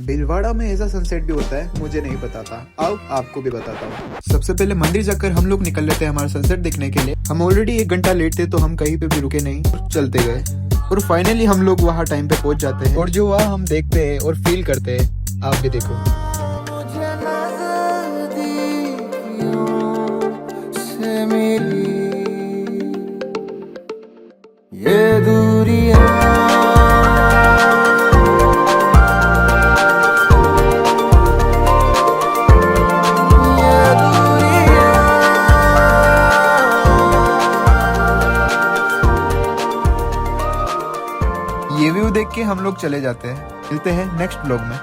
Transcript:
भीलवाड़ा में ऐसा सनसेट भी होता है, मुझे नहीं पता था। आओ आपको भी बताता हूँ। सबसे पहले मंदिर जाकर हम लोग निकल लेते हैं हमारा सनसेट देखने के लिए। हम ऑलरेडी 1 घंटा लेट थे तो हम कहीं पे भी रुके नहीं, चलते गए और फाइनली हम लोग वहाँ टाइम पे पहुंच जाते हैं। और जो वहाँ हम देखते हैं और फील करते हैं, आप भी देखो। ये दूरियां ये व्यू देख के हम लोग चले जाते हैं। मिलते हैं नेक्स्ट ब्लॉग में।